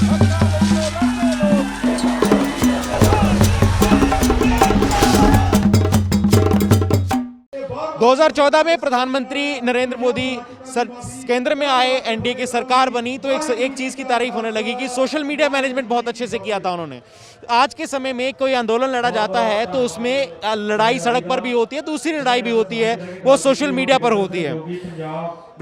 दो 2014 में प्रधानमंत्री नरेंद्र मोदी केंद्र में आए, एनडीए की सरकार बनी तो एक चीज़ की तारीफ होने लगी कि सोशल मीडिया मैनेजमेंट बहुत अच्छे से किया था उन्होंने। आज के समय में कोई आंदोलन लड़ा जाता है तो उसमें लड़ाई सड़क पर भी होती है, दूसरी लड़ाई भी होती है, वो सोशल मीडिया पर होती है।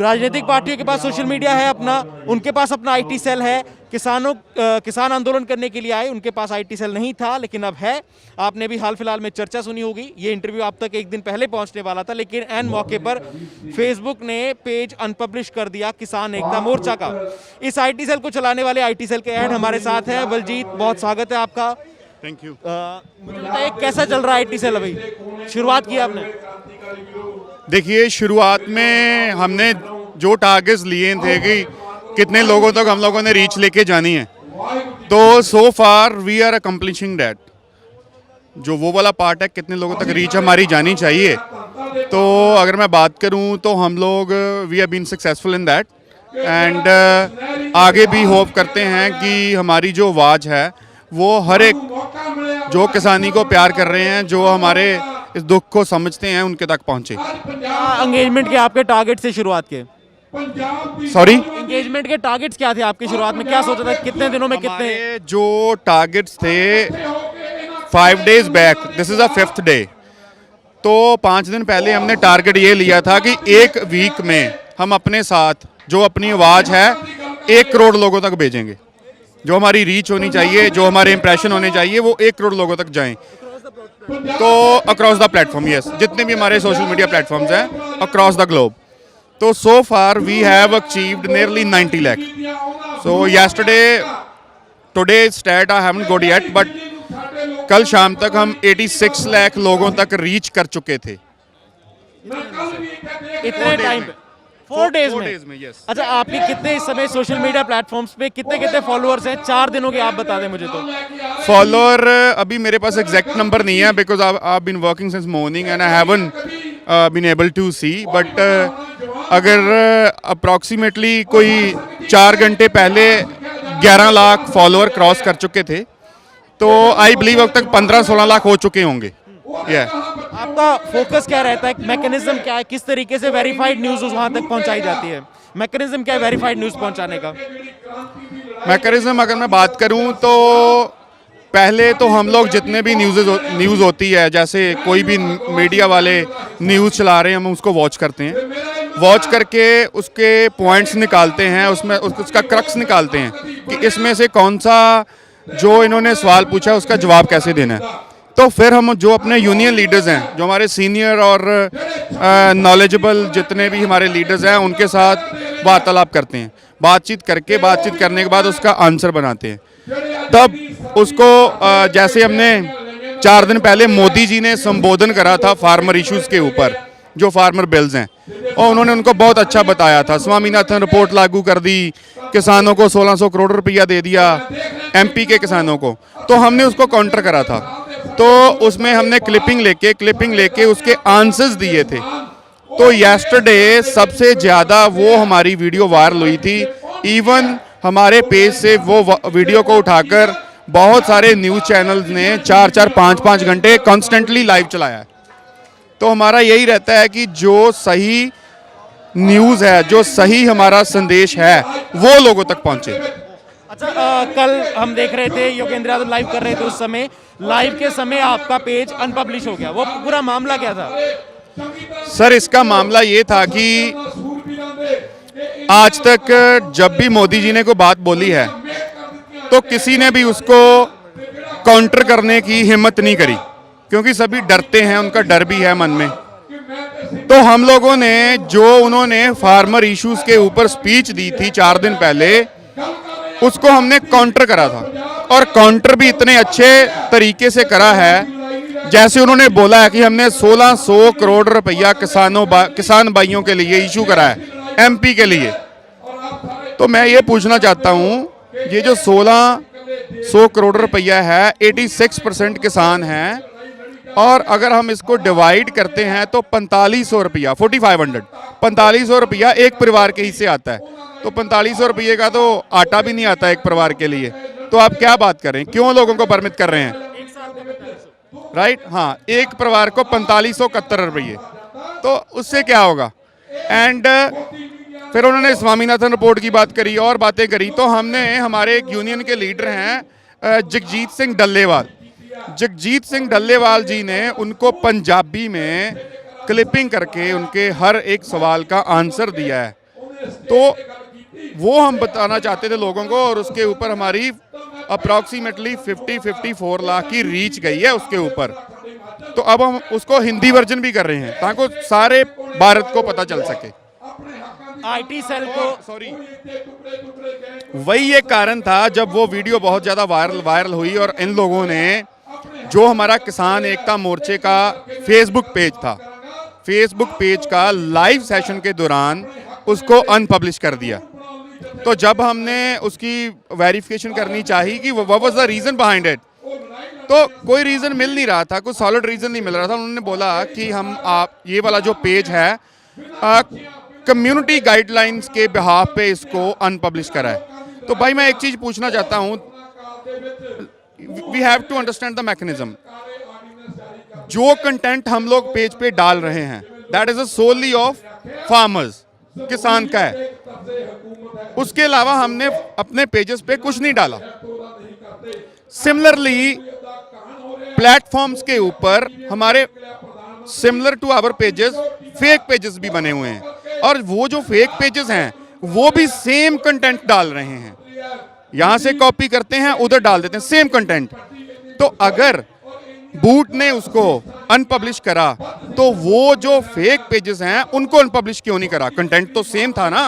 राजनीतिक पार्टियों के पास सोशल मीडिया है अपना, उनके पास अपना आईटी सेल है। किसान आंदोलन करने के लिए आए, उनके पास आईटी सेल नहीं था लेकिन अब है। आपने भी हाल फिलहाल में चर्चा सुनी होगी, ये इंटरव्यू आप तक एक दिन पहले पहुंचने वाला था लेकिन एन मौके पर फेसबुक ने पेज अनपब्लिश कर दिया किसान एकता मोर्चा का। इस आईटी सेल को चलाने वाले आईटी सेल के हेड हमारे साथ हैं बलजीत, बहुत स्वागत है आपका। Thank you. मुझे बताइए कैसा चल रहा है आईटी सेल? अभी शुरुआत की आपने? देखिए, शुरुआत में हमने जो टारगेट्स लिए थे कि कितने लोगों तक हम लोगों ने रीच लेके जानी है, तो so far we are accomplishing that. जो वो वाला पार्ट है, कितने लोगों तक रीच हमारी जानी चाहिए, तो अगर मैं बात करूं तो हम लोग we have been successful in that and आगे भी होप करते हैं कि हमारी जो आवाज़ है वो हर एक जो किसानी को प्यार कर रहे हैं, जो हमारे इस दुख को समझते हैं, उनके तक पहुंचे। एंगेजमेंट के आपके टारगेट से शुरुआत के? सॉरी, एंगेजमेंट के टारगेट्स क्या थे आपकी शुरुआत में? क्या सोचा था कितने दिनों में कितने? जो टारगेट्स थे 5 days back, this is a 5th day, तो 5 दिन पहले हमने टारगेट ये लिया था कि 1 वीक में हम अपने साथ जो अपनी आवाज़ है 1 करोड़ लोगों तक भेजेंगे। जो हमारी रीच होनी चाहिए, जो हमारे इंप्रेशन होने चाहिए, वो 1 करोड़ लोगों तक जाएं। तो अक्रॉस द प्लेटफॉर्म, यस, जितने भी हमारे सोशल मीडिया प्लेटफॉर्म्स हैं अक्रॉस द ग्लोब। तो so far we have achieved nearly 90 lakh। So yesterday, today stat I haven't got yet, but कल शाम तक हम 86 लाख लोगों तक रीच कर चुके थे। इतने टाइम पे? 4 डेज में? यस। अच्छा, आपके कितने इस समय सोशल मीडिया प्लेटफॉर्म्स पे कितने फॉलोअर्स हैं 4 दिनों के? आप बता दें मुझे। तो फॉलोअर अभी मेरे पास एग्जैक्ट नंबर नहीं है because I been working since morning and I haven't been able to see, but अगर अप्रॉक्सीमेटली कोई 4 घंटे पहले 11 लाख फॉलोअर क्रॉस कर चुके थे, तो आई बिलीव अब तक 15-16 लाख हो चुके होंगे। आपका फोकस क्या रहता है? मैकेनिज्म क्या है? किस तरीके से वेरीफाइड न्यूज़ वहां तक पहुंचाई जाती है? मैकेनिज्म क्या है वेरीफाइड न्यूज़ पहुंचाने का? मैकेनिज्म अगर मैं बात करूं तो पहले तो हम लोग जितने भी न्यूज़ होती है, जैसे कोई भी मीडिया वाले न्यूज़ चला रहे हैं, हम उसको वॉच करते हैं। वॉच करके उसके पॉइंट्स निकालते हैं, उसमें उसका क्रक्स निकालते हैं कि इसमें से कौन सा जो इन्होंने सवाल पूछा उसका जवाब कैसे देना है। तो फिर हम जो अपने यूनियन लीडर्स हैं, जो हमारे सीनियर और नॉलेजेबल जितने भी हमारे लीडर्स हैं, उनके साथ वार्तालाप करते हैं। बातचीत करने के बाद उसका आंसर बनाते हैं। तब उसको जैसे हमने 4 दिन पहले मोदी जी ने संबोधन करा था फार्मर इश्यूज़ के ऊपर, जो फार्मर बिल्स हैं, और उन्होंने उनको बहुत अच्छा बताया था। स्वामीनाथन रिपोर्ट लागू कर दी, किसानों को 1600 करोड़ रुपया दे दिया, एमपी के किसानों को। तो हमने उसको काउंटर करा था, तो उसमें हमने क्लिपिंग लेके उसके आंसर्स दिए थे। तो येस्टरडे सबसे ज़्यादा वो हमारी वीडियो वायरल हुई थी। इवन हमारे पेज से वो वीडियो को उठाकर बहुत सारे न्यूज़ चैनल्स ने 4-4, 5-5 घंटे कॉन्स्टेंटली लाइव चलाया है। तो हमारा यही रहता है कि जो सही न्यूज़ है, जो सही हमारा संदेश है, वो लोगों तक पहुंचे। अच्छा, कल हम देख रहे थे योगेंद्र यादव लाइव कर रहे थे, उस समय लाइव के समय आपका पेज अनपब्लिश हो गया, वो पूरा मामला क्या था? सर, इसका मामला ये था कि आज तक जब भी मोदी जी ने कोई बात बोली है तो किसी ने भी उसको काउंटर करने की हिम्मत नहीं करी, क्योंकि सभी डरते हैं, उनका डर भी है मन में। तो हम लोगों ने जो उन्होंने फार्मर इश्यूज के ऊपर स्पीच दी थी 4 दिन पहले, उसको हमने काउंटर करा था, और काउंटर भी इतने अच्छे तरीके से करा है जैसे उन्होंने बोला है कि हमने 1600 करोड़ रुपया किसान भाइयों के लिए इशू करा है, एमपी के लिए। तो मैं ये पूछना चाहता हूँ, ये जो 1600 करोड़ रुपया है, 86% किसान हैं, और अगर हम इसको डिवाइड करते हैं तो 4500 रुपया 4500 रुपया एक परिवार के हिस्से आता है। तो 4500 रुपये का तो आटा भी नहीं आता एक परिवार के लिए। तो आप क्या बात करें, क्यों लोगों को भ्रमित कर रहे हैं? राइट, हाँ, एक परिवार को 4571 रुपये, तो उससे क्या होगा? एंड फिर उन्होंने स्वामीनाथन रिपोर्ट की बात करी और बातें करी। तो हमने, हमारे एक यूनियन के लीडर हैं जगजीत सिंह डल्लेवाल, जगजीत सिंह डल्लेवाल जी ने उनको पंजाबी में क्लिपिंग करके उनके हर एक सवाल का आंसर दिया है। तो वो हम बताना चाहते थे लोगों को, और उसके ऊपर हमारी अप्रॉक्सीमेटली 54 लाख की रीच गई है उसके ऊपर। तो अब हम उसको हिंदी वर्जन भी कर रहे हैं ताकि सारे भारत को पता चल सके। आईटी सेल को, सॉरी, वही एक कारण था जब वो वीडियो बहुत ज़्यादा वायरल हुई और इन लोगों ने जो हमारा किसान एकता मोर्चे का फेसबुक पेज था, फेसबुक पेज का लाइव सेशन के दौरान उसको अनपब्लिश कर दिया। तो जब हमने उसकी वेरिफिकेशन करनी चाहिए कि what was the reason behind it, तो कोई रीज़न मिल नहीं रहा था, कोई सॉलिड रीज़न नहीं मिल रहा था। उन्होंने बोला कि हम ये वाला जो पेज है कम्युनिटी गाइडलाइंस के बिहाफ पे इसको अनपब्लिश करा है। तो भाई मैं एक चीज़ पूछना चाहता हूँ, we have to understand the mechanism. जो कंटेंट हम लोग पेज पे डाल रहे हैं that is a solely of farmers, किसान का है। उसके अलावा हमने अपने पेजेस पे कुछ नहीं डाला। सिमिलरली प्लेटफॉर्म्स के ऊपर हमारे similar to our pages fake pages भी बने हुए हैं, और वो जो फेक पेजेस हैं वो भी सेम कंटेंट डाल रहे हैं। यहां से कॉपी करते हैं, उधर डाल देते हैं सेम कंटेंट। तो अगर बूट ने उसको अनपब्लिश करा तो वो जो फेक पेजेस हैं उनको अनपब्लिश क्यों नहीं करा? कंटेंट तो सेम था ना।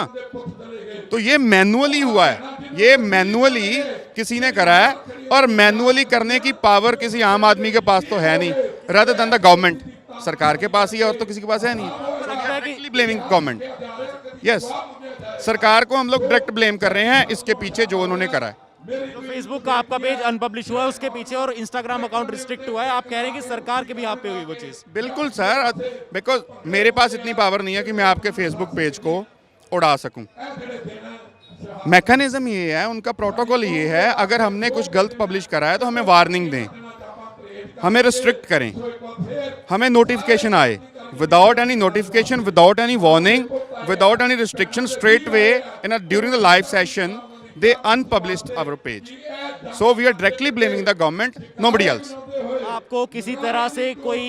तो ये मैनुअली हुआ है, ये मैनुअली किसी ने करा है, और मैनुअली करने की पावर किसी आम आदमी के पास तो है नहीं, रादर देन द गवर्नमेंट। सरकार के पास ही है और तो किसी के पास है नहीं। डायरेक्टली ब्लेमिंग गवर्नमेंट, यस, सरकार को हम लोग डायरेक्ट ब्लेम कर रहे हैं इसके पीछे जो उन्होंने करा है। तो फेसबुक का आपका पेज अनपब्लिश हुआ है उसके पीछे, और इंस्टाग्राम अकाउंट रिस्ट्रिक्ट हुआ है, आप कह रहे हैं कि सरकार के भी हाथ पे हुई वो चीज़? बिल्कुल सर, बिकॉज मेरे पास इतनी पावर नहीं है कि मैं आपके फेसबुक पेज को उड़ा सकूं। मैकेनिज्म ये है, उनका प्रोटोकॉल ये है, अगर हमने कुछ गलत पब्लिश करा है तो हमें वार्निंग दें, हमें रिस्ट्रिक्ट करें, हमें नोटिफिकेशन आए। Without any notification, without any warning, without any restriction, straight way during the live session they unpublished our page. So we are directly blaming the government, nobody else. आपको किसी तरह से कोई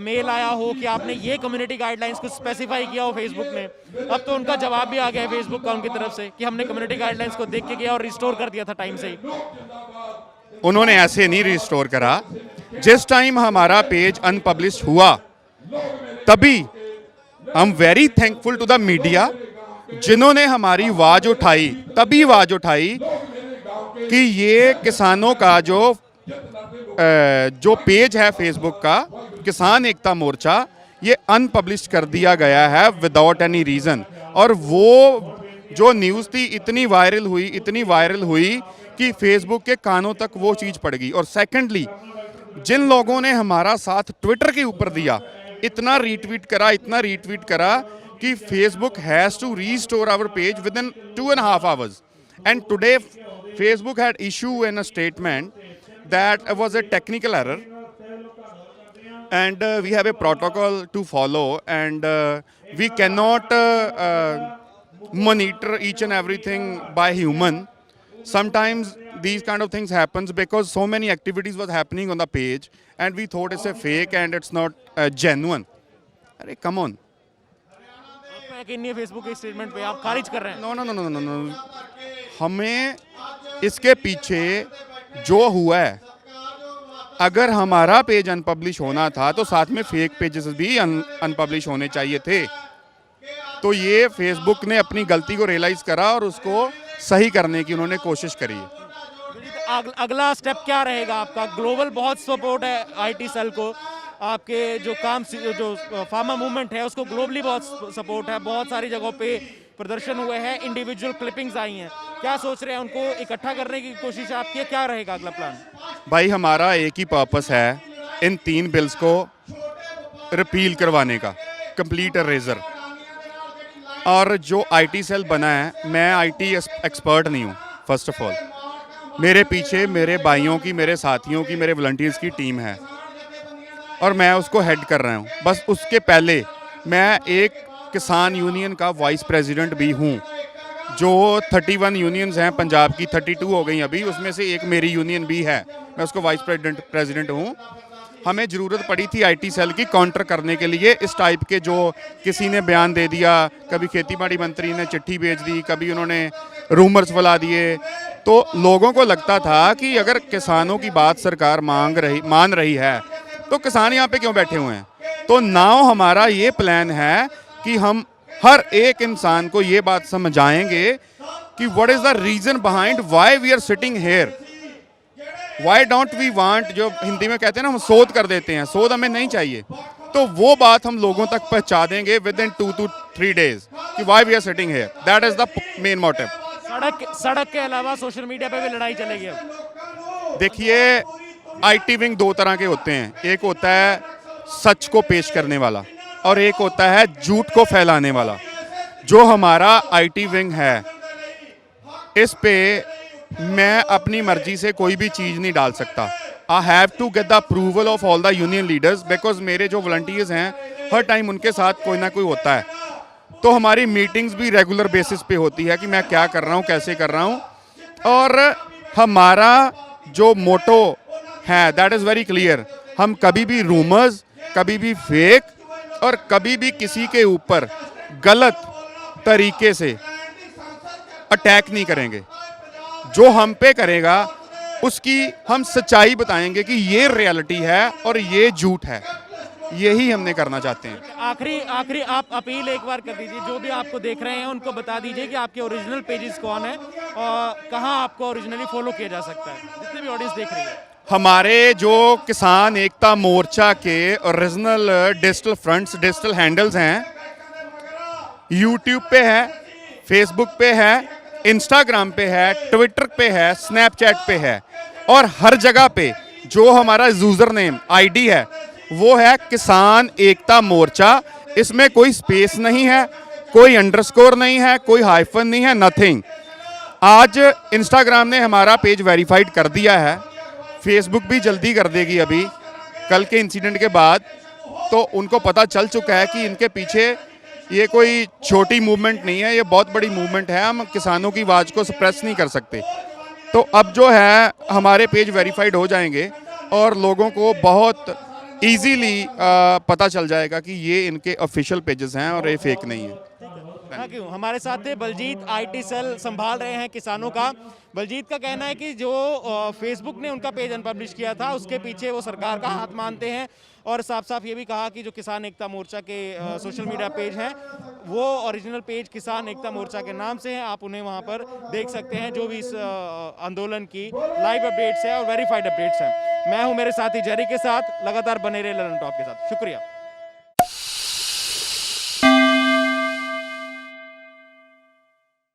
मेल आया हो कि आपने ये कम्युनिटी गाइडलाइंस को स्पेसिफाई किया हो फेसबुक ने? अब तो उनका जवाब भी आ गया है फेसबुक का उनकी तरफ से कि हमने कम्युनिटी गाइडलाइंस को देख के किया और रिस्टोर कर दिया था टाइम से ही। उन्होंने ऐसे नहीं रिस्टोर करा। जिस टाइम हमारा पेज अनपब्लिश हुआ तभी I am very thankful to the media जिन्होंने हमारी आवाज उठाई, तभी आवाज उठाई कि ये किसानों का जो पेज है फेसबुक का, किसान एकता मोर्चा, ये अनपब्लिश कर दिया गया है विदाउट एनी रीज़न। और वो जो न्यूज़ थी इतनी वायरल हुई कि फेसबुक के कानों तक वो चीज़ पड़ गई। और सेकेंडली, जिन लोगों ने हमारा साथ ट्विटर के ऊपर दिया, इतना रीट्वीट करा कि Facebook has to restore our page within 2.5 hours. And today Facebook had issued in a statement that it was a technical error and we have a protocol to follow, and we cannot monitor each and everything by human. Sometimes these kind of things happens because so many activities was happening on the page and we thought it's a fake and it's not genuine. Arey, come on. यकीन नहीं है Facebook के statement पे, आप खारिज कर रहे हैं? नो, हमें इसके पीछे जो हुआ है, अगर हमारा पेज अनपब्लिश होना था तो साथ में फेक पेजेस भी अनपब्लिश होने चाहिए थे। तो ये फेसबुक ने अपनी गलती को रियलाइज करा और उसको सही करने की उन्होंने कोशिश करी है। अगला स्टेप क्या रहेगा आपका? ग्लोबल बहुत सपोर्ट है आईटी सेल को, आपके जो फार्मर मूवमेंट है उसको ग्लोबली बहुत सपोर्ट है, बहुत सारी जगहों पे प्रदर्शन हुए हैं, इंडिविजुअल क्लिपिंग्स आई हैं। क्या सोच रहे हैं, उनको इकट्ठा करने की कोशिश आपकी? क्या रहेगा अगला प्लान? भाई हमारा एक ही पर्पस है इन 3 बिल्स को रिपील करवाने का, कंप्लीट इरेजर। और जो आईटी सेल बना है, मैं आईटी एक्सपर्ट नहीं हूँ। फर्स्ट ऑफ ऑल मेरे पीछे मेरे भाइयों की, मेरे साथियों की, मेरे वॉलंटियर्स की टीम है और मैं उसको हेड कर रहा हूँ। बस उसके पहले मैं एक किसान यूनियन का वाइस प्रेसिडेंट भी हूँ। जो 31 यूनियंस हैं पंजाब की, 32 हो गई अभी, उसमें से एक मेरी यूनियन भी है, मैं उसको वाइस प्रेसिडेंट हूँ। हमें ज़रूरत पड़ी थी आईटी सेल की काउंटर करने के लिए इस टाइप के, जो किसी ने बयान दे दिया, कभी खेती-बाड़ी मंत्री ने चिट्ठी भेज दी, कभी उन्होंने रूमर्स फैला दिए। तो लोगों को लगता था कि अगर किसानों की बात सरकार मान रही है तो किसान यहाँ पे क्यों बैठे हुए हैं। तो नाउ हमारा ये प्लान है कि हम हर एक इंसान को ये बात समझाएंगे कि what is the reason behind why we are sitting here, why don't we want, जो हिंदी में कहते हैं ना, हम शोध कर देते हैं, शोध हमें नहीं चाहिए। तो वो बात हम लोगों तक पहुंचा देंगे विद इन 2 to 3 days कि why we are sitting here. That is the main motive. सड़क के अलावा सोशल मीडिया पे भी लड़ाई चलेगी अब। देखिए, आईटी विंग 2 तरह के होते हैं, एक होता है सच को पेश करने वाला और एक होता है झूठ को फैलाने वाला। जो हमारा आईटी विंग है, इस पे मैं अपनी मर्जी से कोई भी चीज़ नहीं डाल सकता। I have to get the approval of all the union leaders, because मेरे जो वॉलंटियर्स हैं हर टाइम उनके साथ कोई ना कोई होता है। तो हमारी मीटिंग्स भी रेगुलर बेसिस पे होती है कि मैं क्या कर रहा हूँ, कैसे कर रहा हूँ। और हमारा जो मोटो है दैट इज़ वेरी क्लियर, हम कभी भी रूमर्स, कभी भी फेक और कभी भी किसी के ऊपर गलत तरीके से अटैक नहीं करेंगे। जो हम पे करेगा उसकी हम सच्चाई बताएंगे कि ये रियलिटी है और ये झूठ है, यही हमने करना चाहते हैं। आखिरी आप अपील एक बार कर दीजिए, जो भी आपको देख रहे हैं उनको बता दीजिए कि आपके ओरिजिनल पेजेस कौन है और कहां आपको ओरिजिनली फॉलो किया जा सकता है, जितने भी ऑडियंस देख रही है। हमारे जो किसान एकता मोर्चा के original digital fronts, digital handles हैं, यूट्यूब पे है, फेसबुक पे है, इंस्टाग्राम पे है, ट्विटर पे है, स्नैपचैट पे है और हर जगह पे जो हमारा यूजर नेम आईडी है वो है किसान एकता मोर्चा। इसमें कोई स्पेस नहीं है, कोई अंडरस्कोर नहीं है, कोई हाइफन नहीं है, नथिंग। आज इंस्टाग्राम ने हमारा पेज वेरीफाइड कर दिया है, फेसबुक भी जल्दी कर देगी अभी कल के इंसिडेंट के बाद। तो उनको पता चल चुका है कि इनके पीछे ये कोई छोटी मूवमेंट नहीं है, ये बहुत बड़ी मूवमेंट है। हम किसानों की आवाज़ को सप्रेस नहीं कर सकते। तो अब जो है हमारे पेज वेरीफाइड हो जाएंगे और लोगों को बहुत इजीली पता चल जाएगा कि ये इनके ऑफिशियल पेजेस हैं और ये फेक नहीं है। Thank you. हमारे साथ थे बलजीत, आईटी सेल संभाल रहे हैं किसानों का। बलजीत का कहना है कि जो फेसबुक ने उनका पेज अनपब्लिश किया था उसके पीछे वो सरकार का हाथ मानते हैं और साफ साफ ये भी कहा कि जो किसान एकता मोर्चा के सोशल मीडिया पेज हैं वो ओरिजिनल पेज किसान एकता मोर्चा के नाम से हैं। आप उन्हें वहां पर देख सकते हैं जो भी इस आंदोलन की लाइव अपडेट्स है और वेरीफाइड अपडेट्स हैं। मैं हूं मेरे साथी जेरी के साथ, लगातार बने रहे ललन टॉप के साथ। शुक्रिया।